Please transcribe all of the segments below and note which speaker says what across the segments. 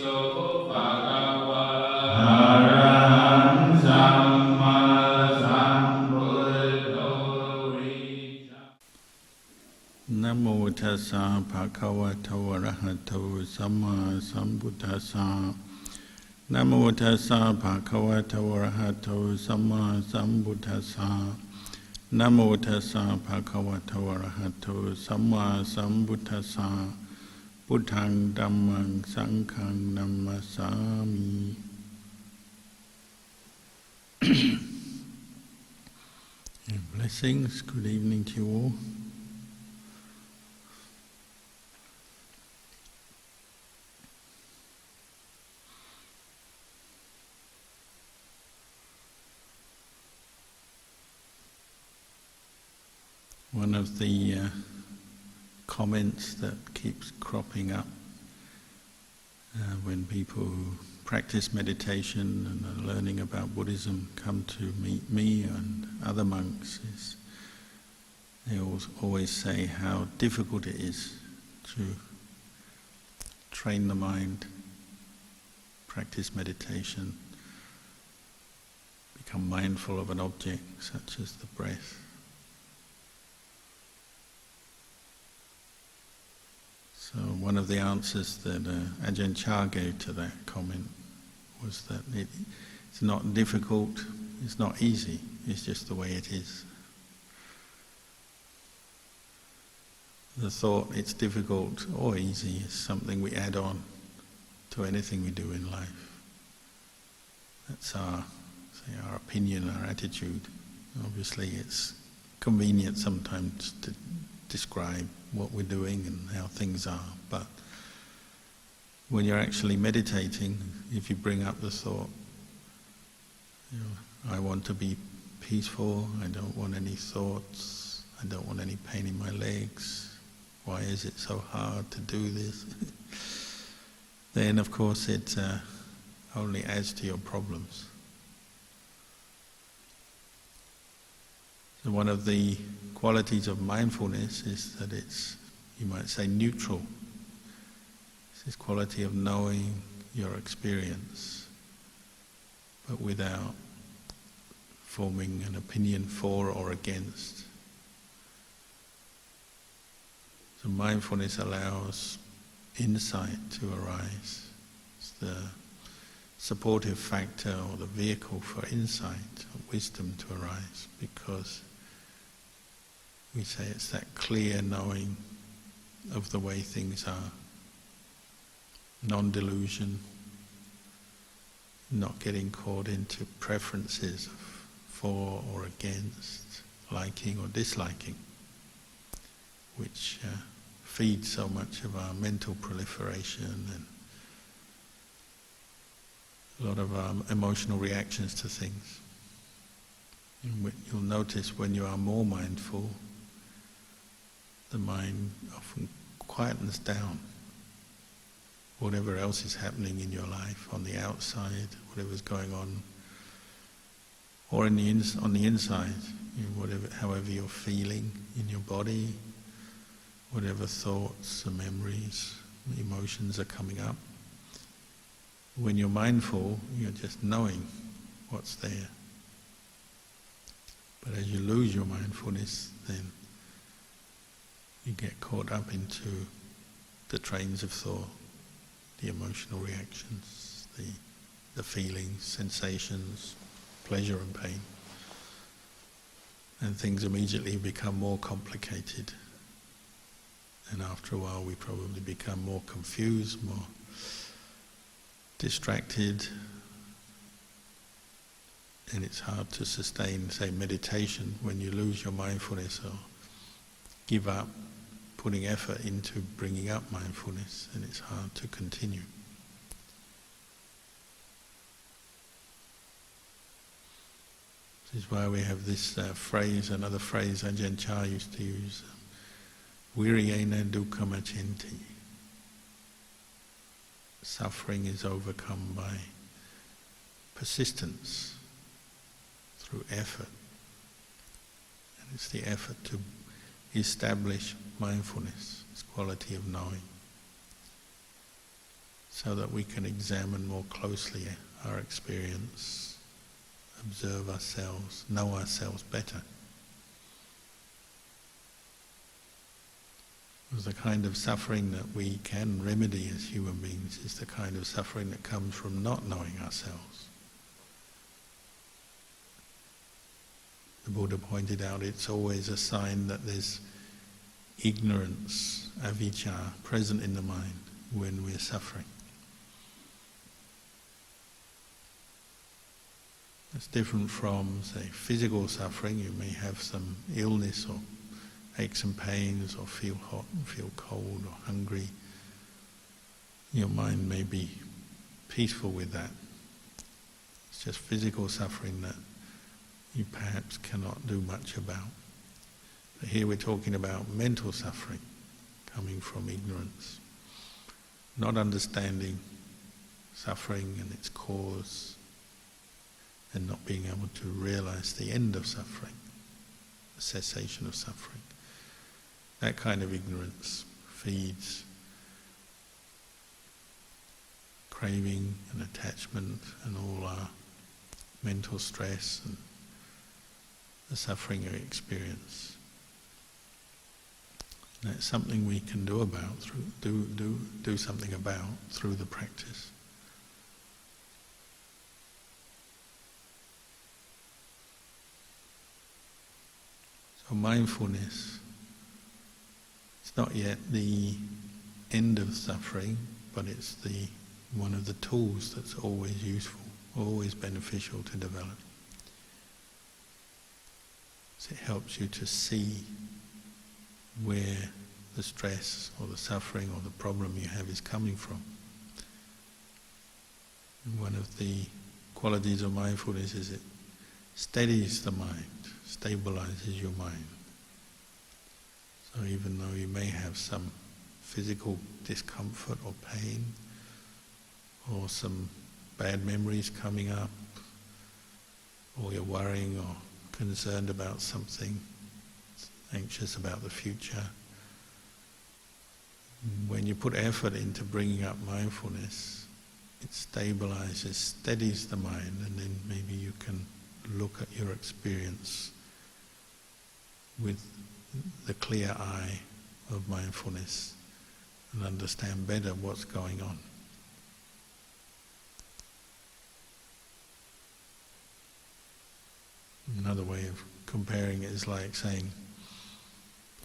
Speaker 1: Namo tassa bhagavato arahato samma sambuddhassa. Namo tassa bhagavato arahato samma sambuddhassa. Namo tassa bhagavato arahato samma sambuddhassa. Buddhang dhammang sanghang namasami. Blessings, good evening to you all. One of the comments that keeps cropping up when people who practice meditation and are learning about Buddhism come to meet me and other monks is they always say how difficult it is to train the mind, practice meditation, become mindful of an object such as the breath. So one of the answers that Ajahn Chah gave to that comment was that it's not difficult, it's not easy, it's just the way it is. The thought it's difficult or easy is something we add on to anything we do in life. That's our opinion, our attitude. Obviously it's convenient sometimes to describe what we're doing and how things are, but when you're actually meditating, if you bring up the thought, I want to be peaceful, I don't want any thoughts, I don't want any pain in my legs, why is it so hard to do this? Then of course it only adds to your problems. So one of the qualities of mindfulness is that it's, you might say, neutral. It's this quality of knowing your experience, but without forming an opinion for or against. So mindfulness allows insight to arise. It's the supportive factor or the vehicle for insight or wisdom to arise, because we say it's that clear knowing of the way things are. Non-delusion, not getting caught into preferences for or against, liking or disliking, which feeds so much of our mental proliferation and a lot of our emotional reactions to things. And you'll notice when you are more mindful, the mind often quietens down. Whatever else is happening in your life, on the outside, whatever's going on, or on the inside, however you're feeling in your body, whatever thoughts or memories, emotions are coming up. When you're mindful, you're just knowing what's there. But as you lose your mindfulness, then you get caught up into the trains of thought, the emotional reactions, the feelings, sensations, pleasure and pain. And things immediately become more complicated. And after a while we probably become more confused, more distracted. And it's hard to sustain, say, meditation when you lose your mindfulness or give up putting effort into bringing up mindfulness, and it's hard to continue. This is why we have this phrase, another phrase Ajahn Chah used to use, viriyena dukkham achinti. Suffering is overcome by persistence, through effort. And it's the effort to establish mindfulness, this quality of knowing. so that we can examine more closely our experience, observe ourselves, know ourselves better. Because the kind of suffering that we can remedy as human beings is the kind of suffering that comes from not knowing ourselves. The Buddha pointed out it's always a sign that there's ignorance, avijja, present in the mind when we're suffering. It's different from, say, physical suffering. You may have some illness or aches and pains, or feel hot and feel cold or hungry. Your mind may be peaceful with that. It's just physical suffering that you perhaps cannot do much about. But here we're talking about mental suffering coming from ignorance, not understanding suffering and its cause, and not being able to realize the end of suffering, the cessation of suffering. That kind of ignorance feeds craving and attachment and all our mental stress and the suffering we experience. And that's something we can do about do something about through the practice. So mindfulness, it's not yet the end of suffering, but it's one of the tools that's always useful, always beneficial to develop. So it helps you to see where the stress or the suffering or the problem you have is coming from. And one of the qualities of mindfulness is it steadies the mind, stabilizes your mind. So even though you may have some physical discomfort or pain, or some bad memories coming up, or you're worrying or concerned about something, anxious about the future, when you put effort into bringing up mindfulness, it stabilizes, steadies the mind, and then maybe you can look at your experience with the clear eye of mindfulness and understand better what's going on. Another way of comparing it is like saying,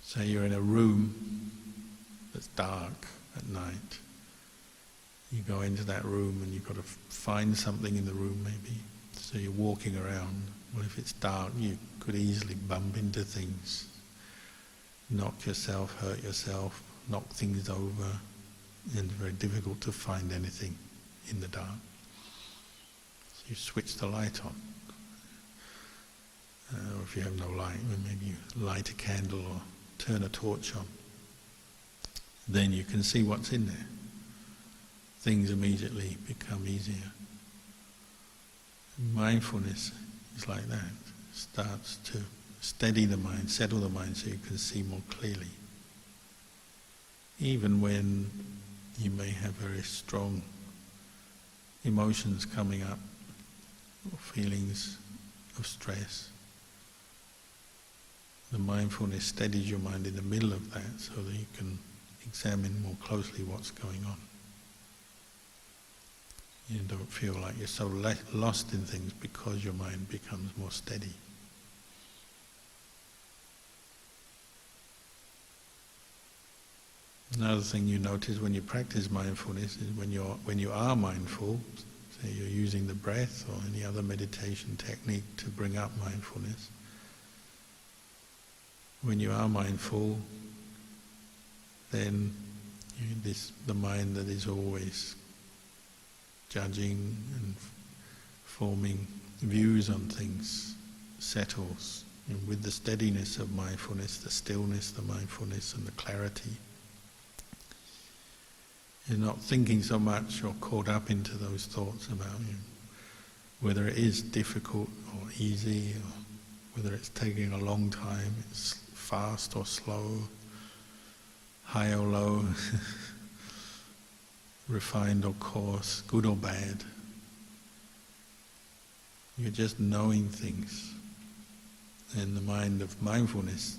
Speaker 1: say you're in a room that's dark at night. You go into that room and you've got to find something in the room maybe. So you're walking around. Well, if it's dark, you could easily bump into things, knock yourself, hurt yourself, knock things over, and it's very difficult to find anything in the dark. So you switch the light on. Or if you have no light, maybe you light a candle or turn a torch on. Then you can see what's in there. Things immediately become easier. Mindfulness is like that. It starts to steady the mind, settle the mind so you can see more clearly. Even when you may have very strong emotions coming up, or feelings of stress, the mindfulness steadies your mind in the middle of that so that you can examine more closely what's going on. You don't feel like you're so lost in things because your mind becomes more steady. Another thing you notice when you practice mindfulness is when you are mindful, say you're using the breath or any other meditation technique to bring up mindfulness. When you are mindful, then the mind that is always judging and forming views on things settles. And with the steadiness of mindfulness, the stillness, the mindfulness and the clarity, you're not thinking so much or caught up into those thoughts about whether it is difficult or easy, or whether it's taking a long time, it's fast or slow, high or low. refined or coarse, good or bad. You're just knowing things. In the mind of mindfulness,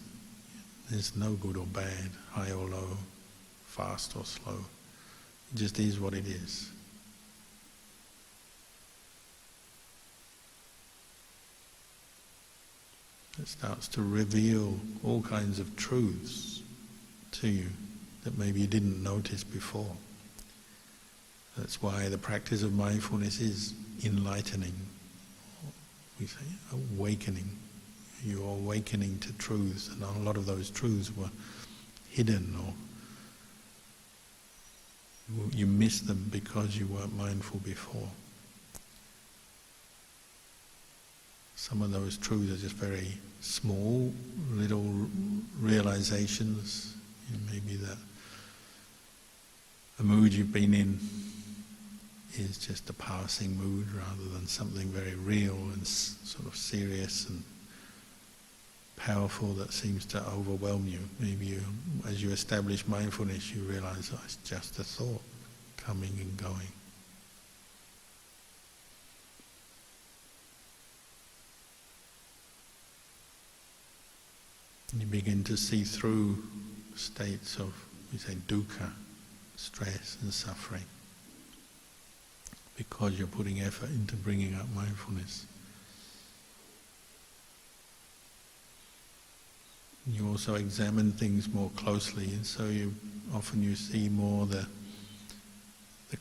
Speaker 1: there's no good or bad, high or low, fast or slow. It just is what it is. It starts to reveal all kinds of truths to you that maybe you didn't notice before. That's why the practice of mindfulness is enlightening. We say awakening. You're awakening to truths, and a lot of those truths were hidden, or you missed them because you weren't mindful before. Some of those truths are just very small, little realizations. Maybe that the mood you've been in is just a passing mood rather than something very real and sort of serious and powerful that seems to overwhelm you. Maybe as you establish mindfulness, you realize, oh, it's just a thought coming and going. And you begin to see through states of, we say, dukkha, stress and suffering, because you're putting effort into bringing up mindfulness. You also examine things more closely, and so you see more the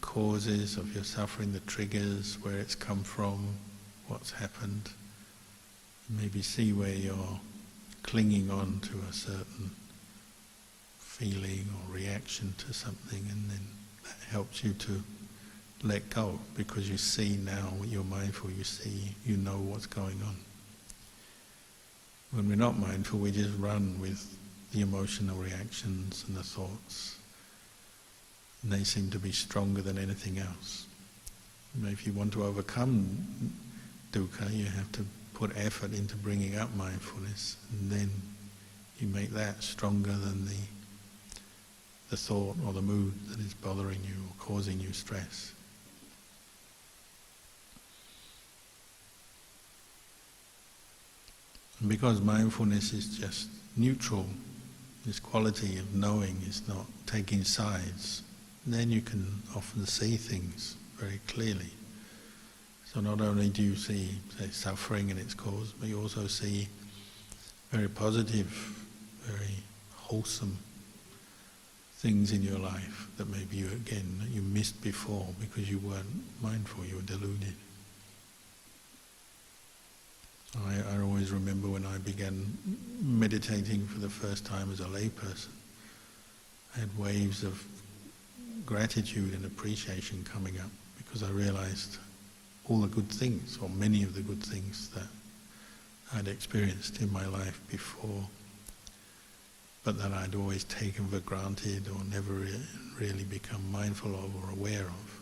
Speaker 1: causes of your suffering, the triggers, where it's come from, what's happened. Maybe see where you're clinging on to a certain feeling or reaction to something, and then that helps you to let go, because you see now, you're mindful, you know what's going on. When we're not mindful, we just run with the emotional reactions and the thoughts, and they seem to be stronger than anything else. If you want to overcome dukkha, you have to put effort into bringing up mindfulness, and then you make that stronger than the thought or the mood that is bothering you or causing you stress. And because mindfulness is just neutral, this quality of knowing is not taking sides, then you can often see things very clearly. So not only do you see, say, suffering and its cause, but you also see very positive, very wholesome things in your life that maybe you missed before because you weren't mindful, you were deluded. I always remember when I began meditating for the first time as a layperson, I had waves of gratitude and appreciation coming up, because I realized all the good things, or many of the good things that I'd experienced in my life before, but that I'd always taken for granted or never really become mindful of or aware of.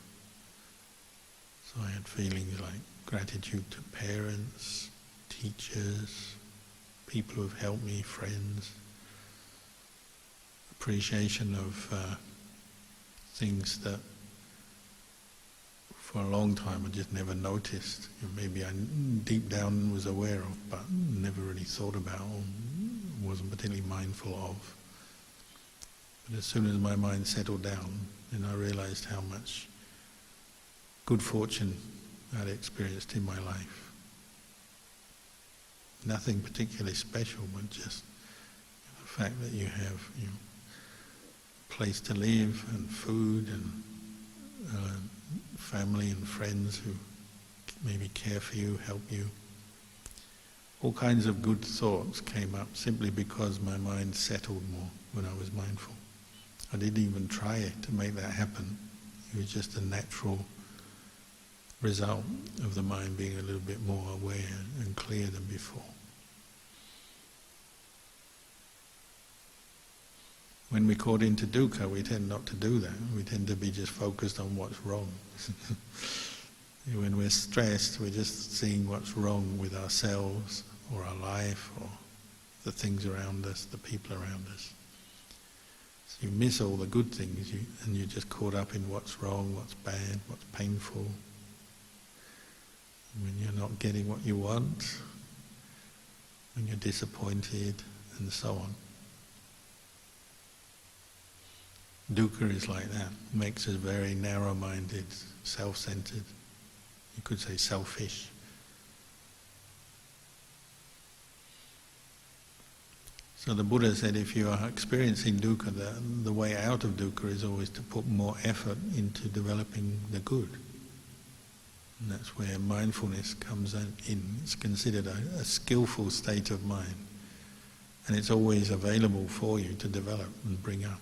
Speaker 1: So I had feelings like gratitude to parents, teachers, people who have helped me, friends, appreciation of things that for a long time I just never noticed. Maybe I deep down was aware of, but never really thought about or wasn't particularly mindful of. But as soon as my mind settled down, then I realized how much good fortune I'd experienced in my life. Nothing particularly special, but just the fact that you have a place to live and food and family and friends who maybe care for you, help you. All kinds of good thoughts came up simply because my mind settled more when I was mindful. I didn't even try to make that happen. It was just a natural result of the mind being a little bit more aware and clear than before. When we're caught into dukkha, we tend not to do that. We tend to be just focused on what's wrong. When we're stressed, we're just seeing what's wrong with ourselves or our life or the things around us, the people around us. So you miss all the good things, and you're just caught up in what's wrong, what's bad, what's painful. When you're not getting what you want, when you're disappointed, and so on. Dukkha is like that. It makes us very narrow-minded, self-centered. You could say selfish. So the Buddha said if you are experiencing dukkha, the way out of dukkha is always to put more effort into developing the good. And that's where mindfulness comes in. It's considered a skillful state of mind. And it's always available for you to develop and bring up.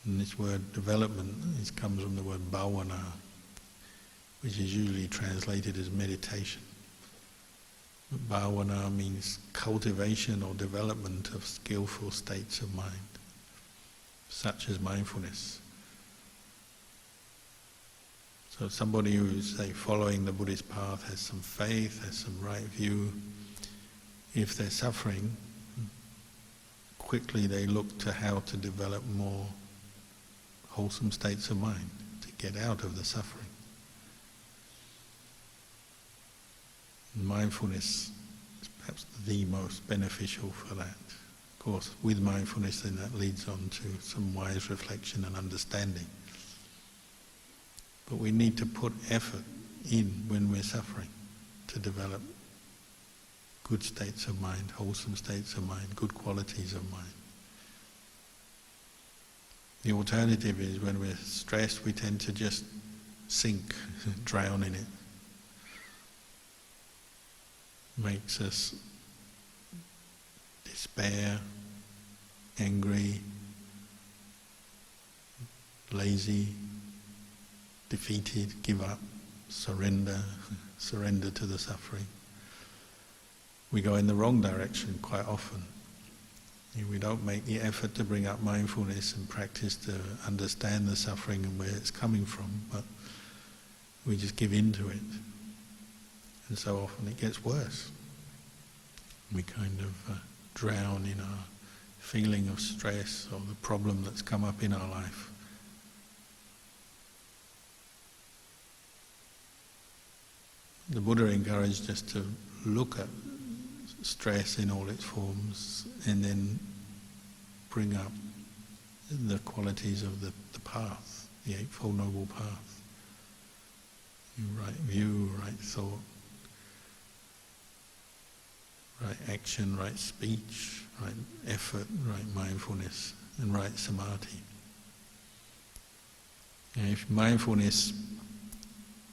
Speaker 1: And this word development comes from the word bhavana, which is usually translated as meditation. Bhavana means cultivation or development of skillful states of mind, such as mindfulness. So somebody who's, say, following the Buddhist path, has some faith, has some right view, if they're suffering, quickly they look to how to develop more wholesome states of mind, to get out of the suffering. Mindfulness is perhaps the most beneficial for that. Of course, with mindfulness then that leads on to some wise reflection and understanding. But we need to put effort in when we're suffering to develop good states of mind, wholesome states of mind, good qualities of mind. The alternative is when we're stressed, we tend to just sink, drown in it. Makes us despair, angry, lazy, defeated, give up, surrender to the suffering. We go in the wrong direction quite often. We don't make the effort to bring up mindfulness and practice to understand the suffering and where it's coming from, but we just give in to it. And so often it gets worse. We kind of drown in our feeling of stress or the problem that's come up in our life. The Buddha encouraged us to look at stress in all its forms and then bring up the qualities of the path, the Eightfold Noble Path. Right view, right thought, right action, right speech, right effort, right mindfulness, and right samadhi. And if mindfulness,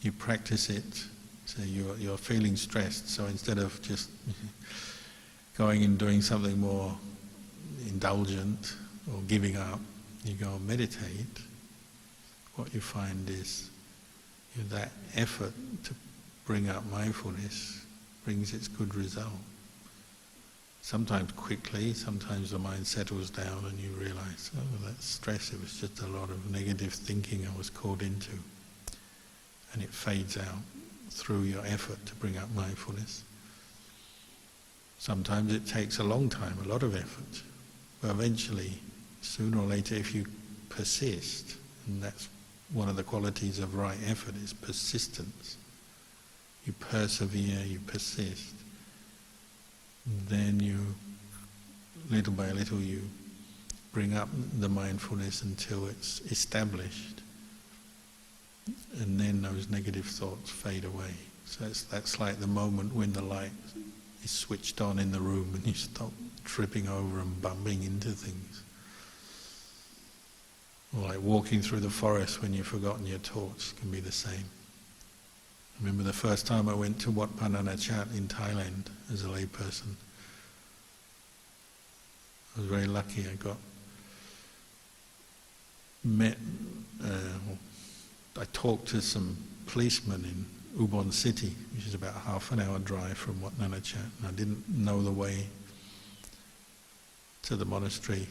Speaker 1: you practice it, so you're feeling stressed, so instead of just going and doing something more indulgent or giving up, you go and meditate, what you find is that effort to bring up mindfulness brings its good result. Sometimes quickly, sometimes the mind settles down and you realize, oh, that's stress, it was just a lot of negative thinking I was caught into. And it fades out through your effort to bring up mindfulness. Sometimes it takes a long time, a lot of effort. But eventually, sooner or later, if you persist, and that's one of the qualities of right effort, is persistence. You persevere, you persist. Then you, little by little, you bring up the mindfulness until it's established. And then those negative thoughts fade away. So that's like the moment when the light is switched on in the room and you stop tripping over and bumping into things. Or like walking through the forest when you've forgotten your torch can be the same. I remember the first time I went to Wat Pananachat in Thailand as a layperson. I was very lucky. I talked to some policemen in Ubon City, which is about a half an hour drive from Wat Nanachat, and I didn't know the way to the monastery,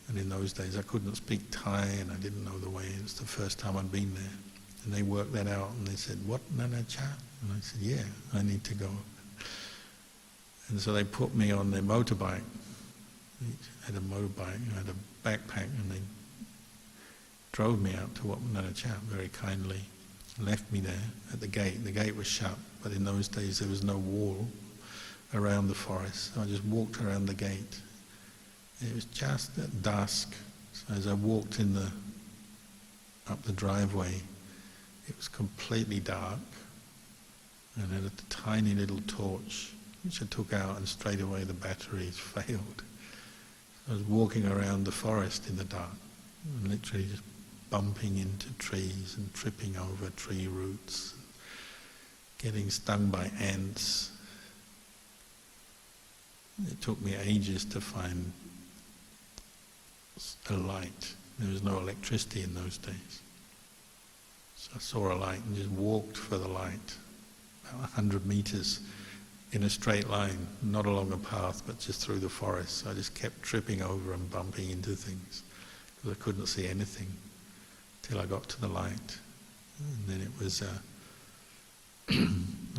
Speaker 1: and in those days I couldn't speak Thai and I didn't know the way. It was the first time I'd been there, and they worked that out and they said, "Wat Nanachat?" And I said, "Yeah, I need to go." And so they put me on their motorbike had a motorbike, had a backpack, and they drove me out to Wat Pah Nanachap very kindly, left me there at the gate. The gate was shut, but in those days there was no wall around the forest, so I just walked around the gate. It was just at dusk, so as I walked up the driveway, it was completely dark, and I had a tiny little torch which I took out, and straight away the batteries failed. I was walking around the forest in the dark, and literally just bumping into trees and tripping over tree roots, getting stung by ants. It took me ages to find a light. There was no electricity in those days. So I saw a light and just walked for the light, about 100 meters in a straight line, not along a path, but just through the forest. So I just kept tripping over and bumping into things, because I couldn't see anything till I got to the light. And then it was a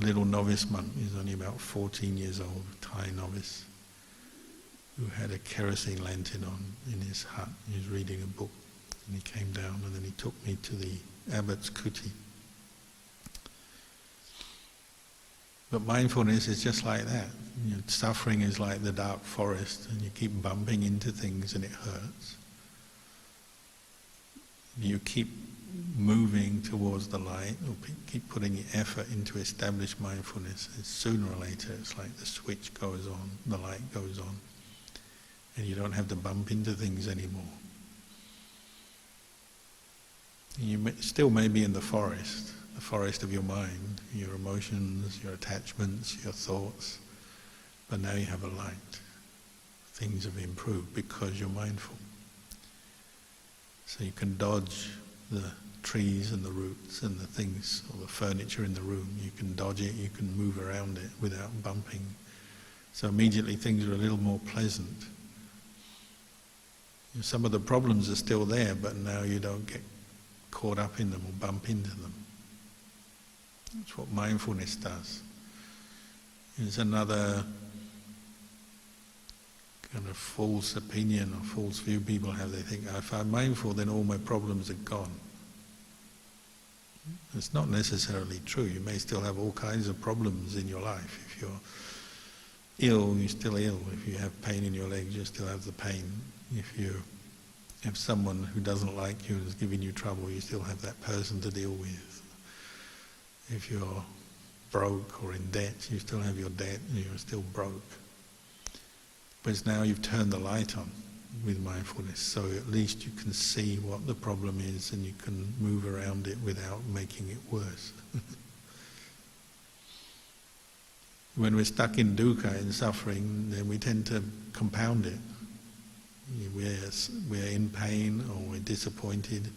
Speaker 1: little novice monk, he was only about 14 years old, a Thai novice, who had a kerosene lantern on in his hut. He was reading a book, and he came down, and then he took me to the abbot's kuti. But mindfulness is just like that. Suffering is like the dark forest, and you keep bumping into things and it hurts. You keep moving towards the light, or keep putting the effort into establish mindfulness, and sooner or later it's like the switch goes on, the light goes on, and you don't have to bump into things anymore. You still may be in the forest of your mind, your emotions, your attachments, your thoughts, but now you have a light. Things have improved because you're mindful. So you can dodge the trees and the roots and the things, or the furniture in the room. You can dodge it, you can move around it without bumping. So immediately things are a little more pleasant. Some of the problems are still there, but now you don't get caught up in them or bump into them. That's what mindfulness does. It's another kind of false opinion or false view people have. They think, if I'm mindful, then all my problems are gone. It's not necessarily true. You may still have all kinds of problems in your life. If you're ill, you're still ill. If you have pain in your legs, you still have the pain. If you have someone who doesn't like you and is giving you trouble, you still have that person to deal with. If you're broke or in debt, you still have your debt and you're still broke. But it's now you've turned the light on with mindfulness, so at least you can see what the problem is and you can move around it without making it worse. When we're stuck in dukkha, in suffering, then we tend to compound it. We're in pain or we're disappointed,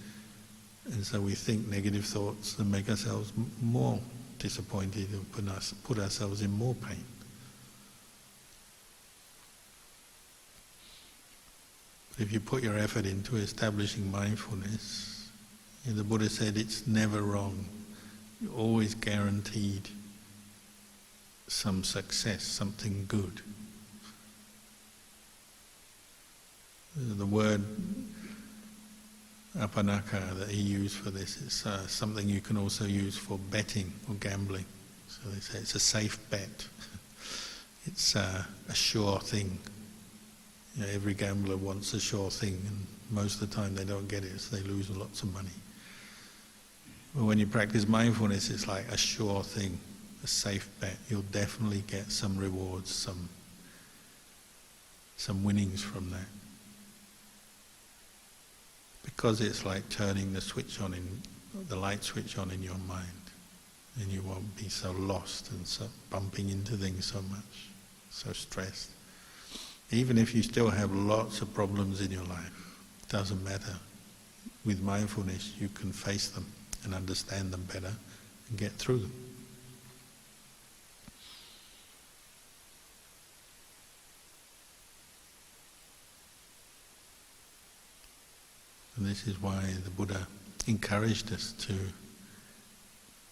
Speaker 1: and so we think negative thoughts and make ourselves more disappointed and put ourselves in more pain. But if you put your effort into establishing mindfulness, the Buddha said it's never wrong. You're always guaranteed some success, something good. The word apanaka that he used for this is something you can also use for betting or gambling. So they say it's a safe bet. It's a sure thing. Every gambler wants a sure thing, and most of the time they don't get it, so they lose lots of money. But when you practice mindfulness, it's like a sure thing, a safe bet. You'll definitely get some rewards, some winnings from that. Because it's like turning the light switch on in your mind, and you won't be so lost and so bumping into things so much, so stressed. Even if you still have lots of problems in your life, it doesn't matter. With mindfulness, you can face them and understand them better and get through them. And this is why the Buddha encouraged us to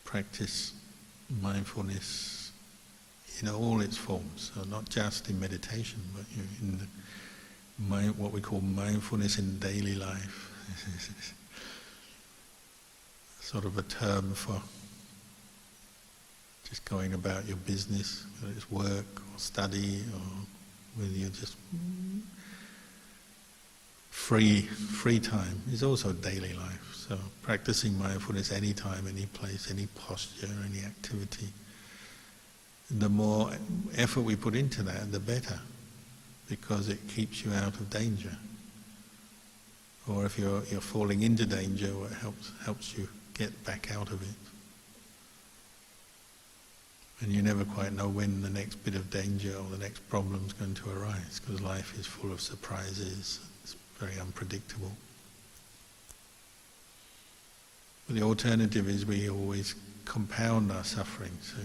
Speaker 1: practice mindfulness in all its forms, so not just in meditation, but in what we call mindfulness in daily life. Sort of a term for just going about your business, whether it's work or study, or whether you're just free time is also daily life. So practicing mindfulness any time, any place, any posture, any activity. The more effort we put into that, the better, because it keeps you out of danger. Or if you're falling into danger, it helps you get back out of it. And you never quite know when the next bit of danger or the next problem is going to arise, because life is full of surprises. It's very unpredictable. But the alternative is we always compound our suffering. So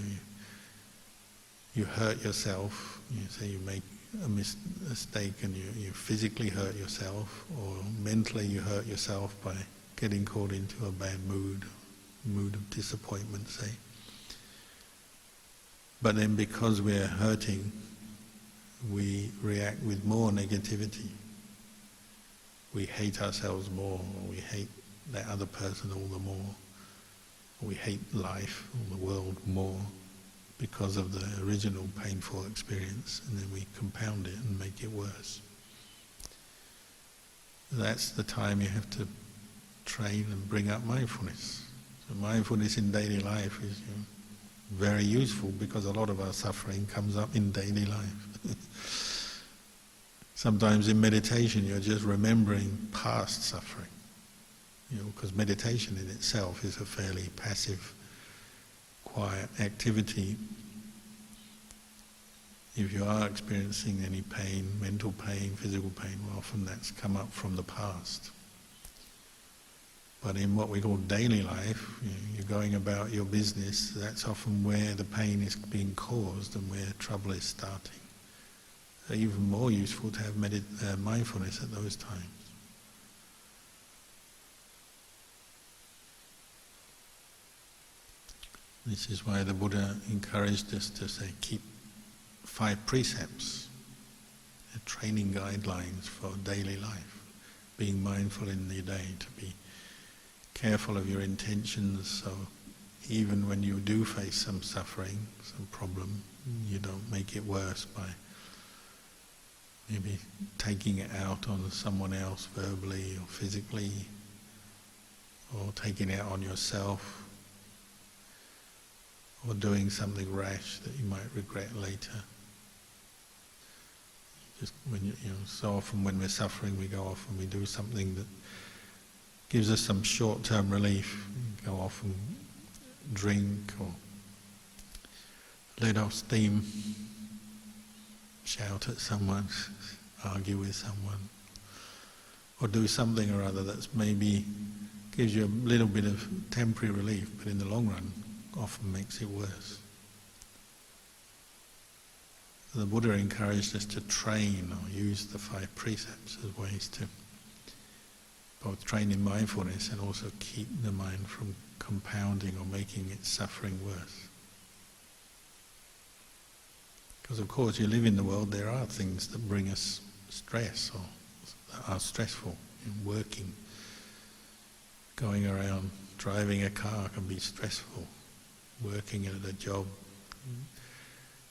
Speaker 1: you hurt yourself, you say you make a mistake and you physically hurt yourself, or mentally you hurt yourself by getting caught into a bad mood of disappointment, say. But then because we're hurting, we react with more negativity. We hate ourselves more, or we hate that other person all the more, or we hate life or the world more because of the original painful experience, and then we compound it and make it worse. That's the time you have to train and bring up mindfulness. So mindfulness in daily life is very useful, because a lot of our suffering comes up in daily life. Sometimes in meditation you're just remembering past suffering, because meditation in itself is a fairly passive, quiet activity. If you are experiencing any pain, mental pain, physical pain, well, often that's come up from the past. But in what we call daily life, you're going about your business, that's often where the pain is being caused and where trouble is starting. So even more useful to have mindfulness at those times. This is why the Buddha encouraged us to say, keep 5 precepts, training guidelines for daily life, being mindful in the day, to be careful of your intentions, so even when you do face some suffering, some problem, you don't make it worse by maybe taking it out on someone else verbally or physically, or taking it out on yourself, or doing something rash that you might regret later. Just when so often when we're suffering, we go off and we do something that gives us some short-term relief. We go off and drink, or let off steam, shout at someone, argue with someone, or do something or other that's maybe gives you a little bit of temporary relief, but in the long run often makes it worse. The Buddha encouraged us to train or use the 5 precepts as ways to both train in mindfulness and also keep the mind from compounding or making its suffering worse. Because of course you live in the world, there are things that bring us stress or that are stressful. Working, going around, driving a car can be stressful. Working at a job,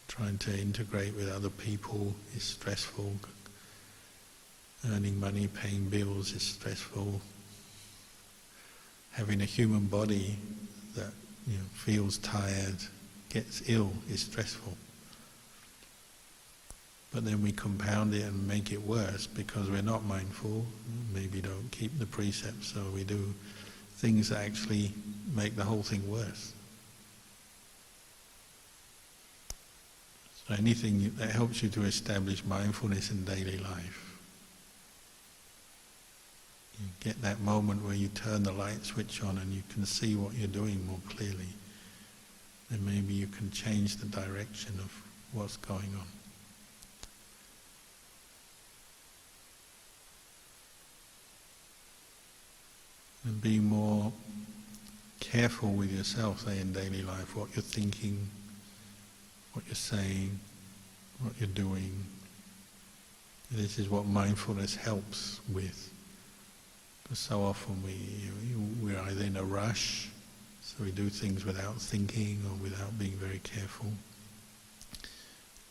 Speaker 1: trying to integrate with other people is stressful. Earning money, paying bills is stressful. Having a human body that feels tired, gets ill is stressful. But then we compound it and make it worse because we're not mindful, maybe don't keep the precepts, so we do things that actually make the whole thing worse. So anything that helps you to establish mindfulness in daily life. You get that moment where you turn the light switch on and you can see what you're doing more clearly. Then maybe you can change the direction of what's going on. And being more careful with yourself, say in daily life, what you're thinking, what you're saying, what you're doing. This is what mindfulness helps with. Because so often we're either in a rush, so we do things without thinking or without being very careful.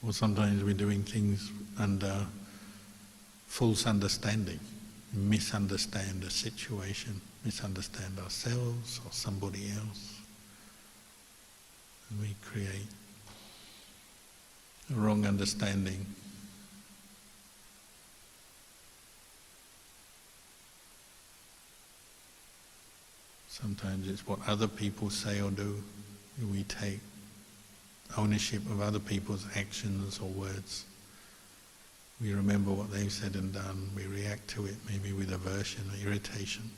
Speaker 1: Or sometimes we're doing things under false understanding, misunderstand a situation, misunderstand ourselves or somebody else. And we create a wrong understanding. Sometimes it's what other people say or do. We take ownership of other people's actions or words. We remember what they've said and done. We react to it maybe with aversion or irritation,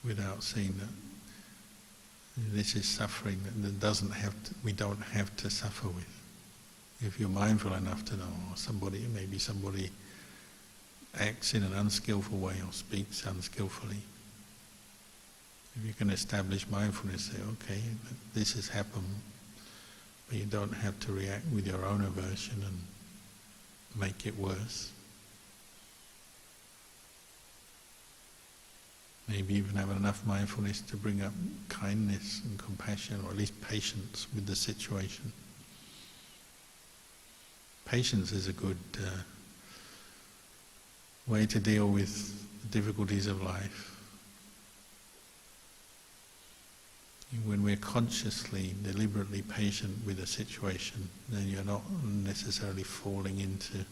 Speaker 1: without seeing that this is suffering that we don't have to suffer with. If you're mindful enough to know, or maybe somebody acts in an unskillful way or speaks unskillfully, if you can establish mindfulness, say, okay, this has happened, but you don't have to react with your own aversion and make it worse. Maybe even have enough mindfulness to bring up kindness and compassion, or at least patience with the situation. Patience is a good way to deal with the difficulties of life. When we're consciously, deliberately patient with a situation, then you're not necessarily falling into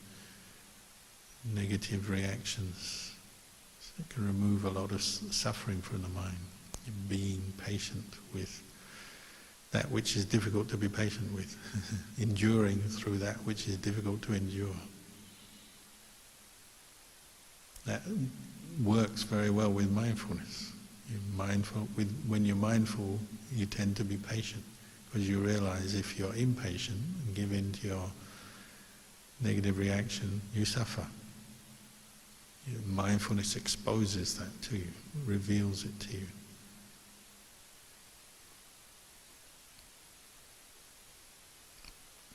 Speaker 1: negative reactions. So it can remove a lot of suffering from the mind. Being patient with that which is difficult to be patient with, enduring through that which is difficult to endure. That works very well with mindfulness. When you're mindful, you tend to be patient, because you realize if you're impatient and give in to your negative reaction, you suffer. Mindfulness exposes that to you, reveals it to you.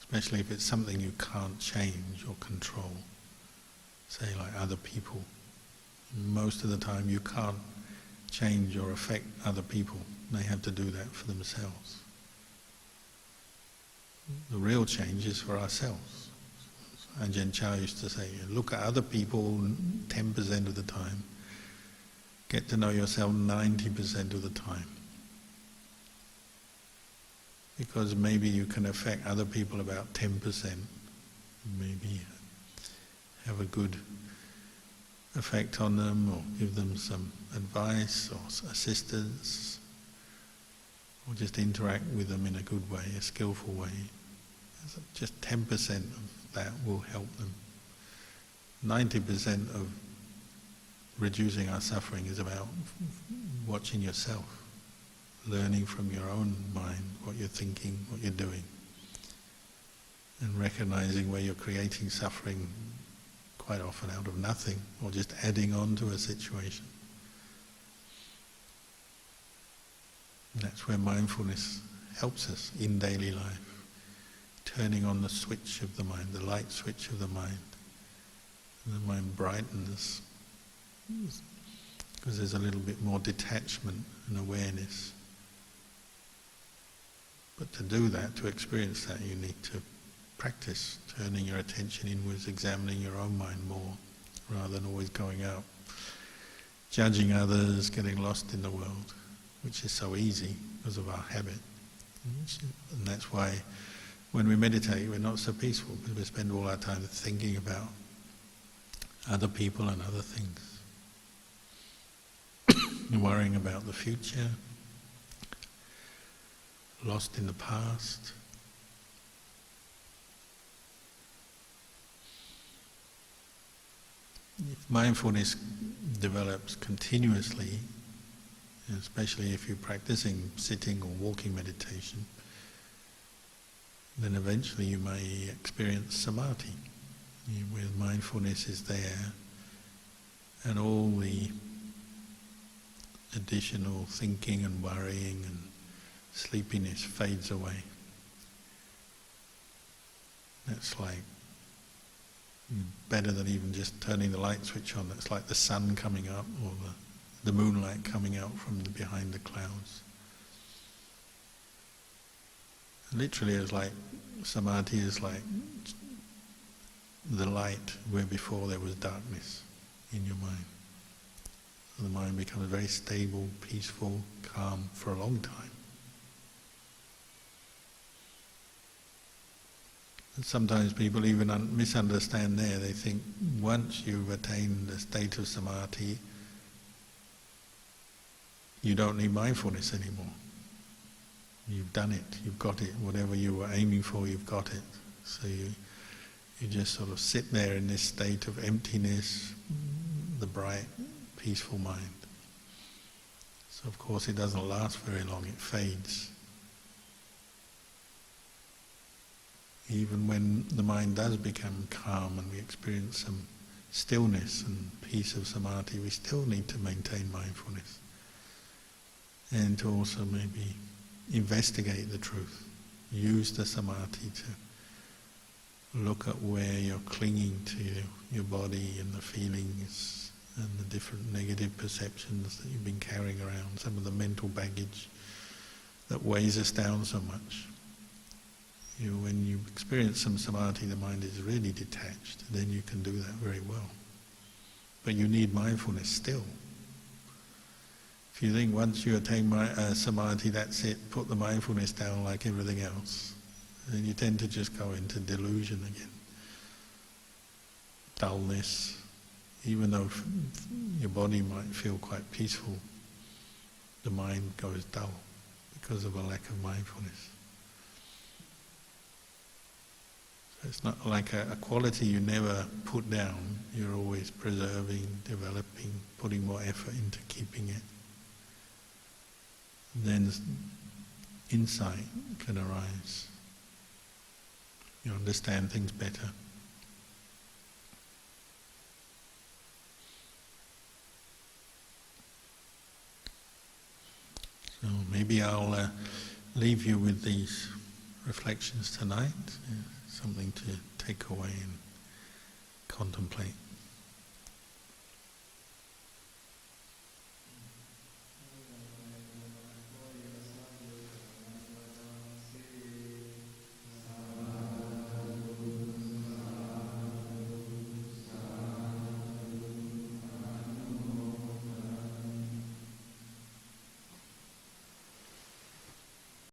Speaker 1: Especially if it's something you can't change or control, say like other people. Most of the time you can't change or affect other people. They have to do that for themselves. The real change is for ourselves. Ajahn Chah used to say, look at other people 10% of the time, get to know yourself 90% of the time. Because maybe you can affect other people about 10%, maybe have a good effect on them, or give them some advice or assistance, or just interact with them in a good way, a skillful way. Just 10% of that will help them. 90% of reducing our suffering is about watching yourself, learning from your own mind what you're thinking, what you're doing, and recognizing where you're creating suffering quite often out of nothing, or just adding on to a situation. And that's where mindfulness helps us in daily life, turning on the switch of the mind, the light switch of the mind. And the mind brightens, because there's a little bit more detachment and awareness. But to do that, to experience that, you need to practice turning your attention inwards, examining your own mind more, rather than always going out, judging others, getting lost in the world, which is so easy because of our habit. And that's why when we meditate, we're not so peaceful, because we spend all our time thinking about other people and other things, worrying about the future, lost in the past. If mindfulness develops continuously, especially if you're practicing sitting or walking meditation, then eventually you may experience samadhi, where mindfulness is there and all the additional thinking and worrying and sleepiness fades away. That's like Better than even just turning the light switch on. It's like the sun coming up or the moonlight coming out from behind the clouds. Literally, it's like samadhi is like the light where before there was darkness in your mind. So the mind becomes very stable, peaceful, calm for a long time. And sometimes people even misunderstand there. They think once you've attained the state of samadhi, you don't need mindfulness anymore. You've done it, you've got it, whatever you were aiming for, you've got it. So you just sort of sit there in this state of emptiness, the bright, peaceful mind. So of course it doesn't last very long, it fades. Even when the mind does become calm and we experience some stillness and peace of samadhi, we still need to maintain mindfulness. And to also maybe investigate the truth. Use the samadhi to look at where you're clinging to your body and the feelings and the different negative perceptions that you've been carrying around, some of the mental baggage that weighs us down so much. When you experience some samadhi, the mind is really detached, then you can do that very well. But you need mindfulness still. If you think once you attain samadhi, that's it, put the mindfulness down like everything else, then you tend to just go into delusion again. Dullness, even though your body might feel quite peaceful, the mind goes dull because of a lack of mindfulness. So it's not like a quality you never put down, you're always preserving, developing, putting more effort into keeping it. Then insight can arise. You understand things better. So maybe I'll leave you with these reflections tonight, something to take away and contemplate.